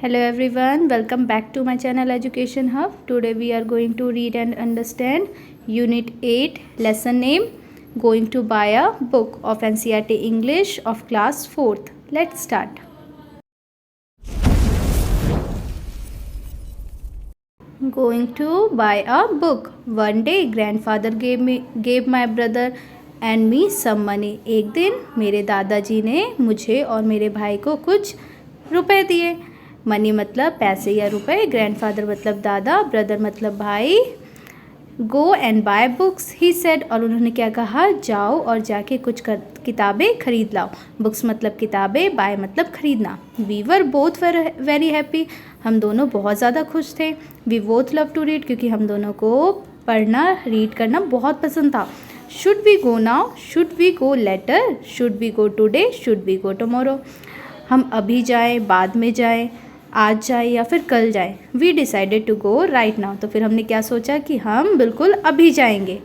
Hello everyone, welcome back to my channel Education Hub. Today we are going to read and understand Unit 8, lesson name, Going to buy a book of NCERT English of class 4th. Let's start. Going to buy a book. One day grandfather gave my brother and me some money. एक दिन मेरे दादाजी ने मुझे और मेरे भाई को कुछ रुपए दिए. मनी मतलब पैसे या रुपए, ग्रैंडफादर मतलब दादा, ब्रदर मतलब भाई. Go and buy books he said, और उन्होंने क्या कहा, जाओ और जाके कुछ किताबें खरीद लाओ. बुक्स मतलब किताबें, बाय मतलब खरीदना. We were both very happy, हम दोनों बहुत ज़्यादा खुश थे. We both love to read, क्योंकि हम दोनों को पढ़ना, रीड करना बहुत पसंद था. Should we go now, should we go later, should we go today, should we go tomorrow. हम अभी जाएं, बाद में जाएं, आज जाए या फिर कल जाए. We decided to go right now, तो फिर हमने क्या सोचा कि हम बिल्कुल अभी जाएंगे.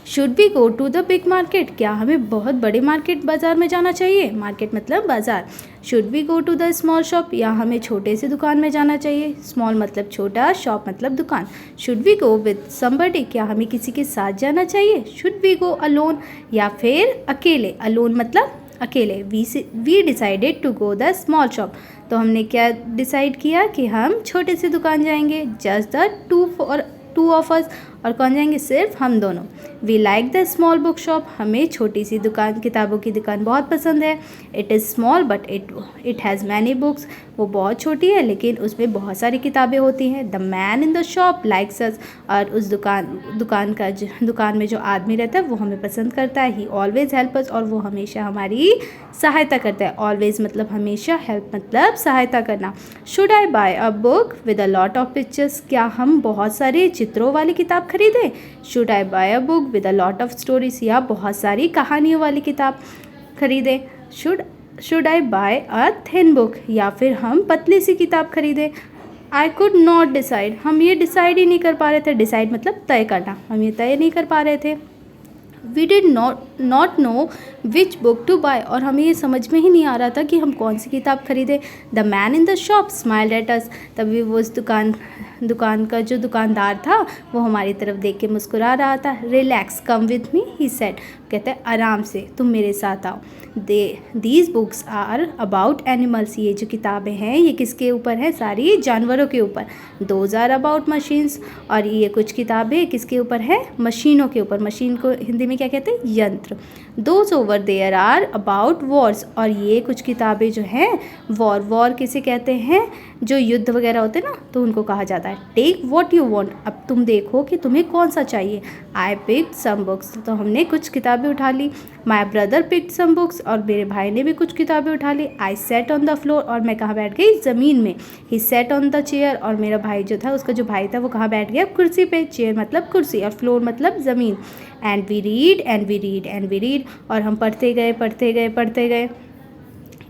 Should we go to the big market, क्या हमें बहुत बड़े मार्केट बाज़ार में जाना चाहिए. मार्केट मतलब बाज़ार. Should we go to the small shop, या हमें छोटे से दुकान में जाना चाहिए. स्मॉल मतलब छोटा, शॉप मतलब दुकान. Should we go with somebody, क्या हमें किसी के साथ जाना चाहिए. शुड वी गो अलोन, या फिर अकेले. अलोन मतलब अकेले. We decided to go the small shop, तो हमने क्या डिसाइड किया कि हम छोटे से दुकान जाएंगे. Just the two of us, और कौन जाएंगे, सिर्फ हम दोनों. We like the small book shop, हमें छोटी सी दुकान, किताबों की दुकान बहुत पसंद है. It is small but it has many books, वो बहुत छोटी है लेकिन उसमें बहुत सारी किताबें होती हैं. The man in the shop likes us, और उस दुकान में जो आदमी रहता है वो हमें पसंद करता है. ही ऑलवेज हेल्प अस, और वो हमेशा हमारी सहायता करता है. ऑलवेज मतलब हमेशा, हेल्प मतलब सहायता करना. Should I buy a book with a lot of pictures, क्या हम बहुत सारे चित्रों वाली किताब खरीदें. Should I buy a book with a lot of stories, या बहुत सारी कहानियों वाली किताब खरीदें. Should I buy a thin book, या फिर हम पतली सी किताब खरीदें. आई कुड नॉट डिसाइड, हम ये डिसाइड ही नहीं कर पा रहे थे. डिसाइड मतलब तय करना, हम ये तय नहीं कर पा रहे थे. We did not know which book to buy, और हमें ये समझ में ही नहीं आ रहा था कि हम कौन सी किताब खरीदें. The man in the shop smiled at us, तभी वो उस दुकान का जो दुकानदार था वो हमारी तरफ देख के मुस्कुरा रहा था. Relax, come with me he said, कहते हैं आराम से, तुम मेरे साथ आओ. These books are about animals, ये जो किताबें हैं ये किसके ऊपर है, सारी जानवरों के ऊपर. दोज आर अबाउट मशीन्स, और ये कुछ किताबें किसके ऊपर है, मशीनों के ऊपर. मशीन को हिंदी में क्या कहते हैं, यंत्र. Those over there are about wars, और ये कुछ किताबें जो हैं वॉर किसे कहते हैं, जो युद्ध वगैरह होते हैं ना, तो उनको कहा जाता है. टेक वॉट यू वॉन्ट, अब तुम देखो कि तुम्हें कौन सा चाहिए. आई पिक्ड सम बुक्स, तो हमने कुछ किताबें उठा ली. My brother picked some books, और मेरे भाई ने भी कुछ किताबें उठा ली. I sat on the floor, और मैं कहाँ बैठ गई, ज़मीन में. He sat on the chair, और मेरा भाई जो था, उसका जो भाई था वो कहाँ बैठ गया, कुर्सी पे. चेयर मतलब कुर्सी, और फ्लोर मतलब ज़मीन. And we read and we read and we read, और हम पढ़ते गए.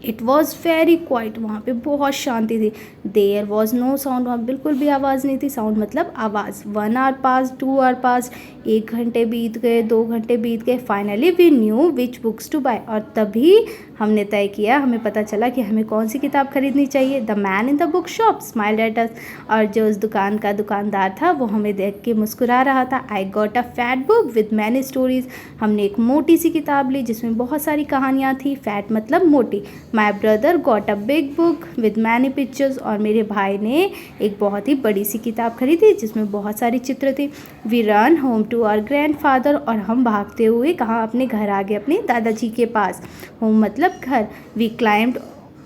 इट वॉज़ वेरी क्वाइट, वहाँ पे बहुत शांति थी. देयर वॉज नो साउंड, वहाँ बिल्कुल भी आवाज़ नहीं थी. साउंड मतलब आवाज़. 1 आवर पास, 2 आवर पास, 1 घंटे बीत गए, 2 घंटे बीत गए. Finally we knew which books to buy, और तभी हमने तय किया, हमें पता चला कि हमें कौन सी किताब खरीदनी चाहिए. The man in the book shop smiled at us, और जो उस दुकान का दुकानदार था वो हमें देख के मुस्कुरा रहा था. I got a fat book with many stories, हमने एक मोटी सी किताब ली जिसमें बहुत सारी कहानियाँ थी. फैट मतलब मोटी. My brother got a big book with many pictures, और मेरे भाई ने एक बहुत ही बड़ी सी किताब खरीदी जिसमें बहुत सारी चित्र थे. We run home to our grandfather, और हम भागते हुए कहाँ, अपने घर आ गए, अपने दादाजी के पास. होम मतलब घर. We climbed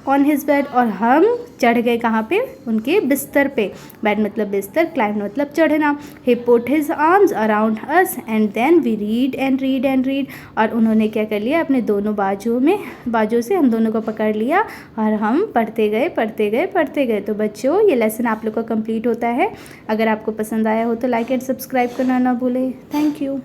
on his bed, और हम चढ़ गए कहाँ पे, उनके बिस्तर पे. बेड मतलब बिस्तर, क्लाइम्ड मतलब चढ़ना. He put his arms around us and then we read and read and read, और उन्होंने क्या कर लिया, अपने दोनों बाजुओं से हम दोनों को पकड़ लिया, और हम पढ़ते गए. तो बच्चों, ये लेसन आप लोग का कंप्लीट होता है. अगर आपको पसंद आया हो तो लाइक एंड सब्सक्राइब करना ना भूलें. Thank you.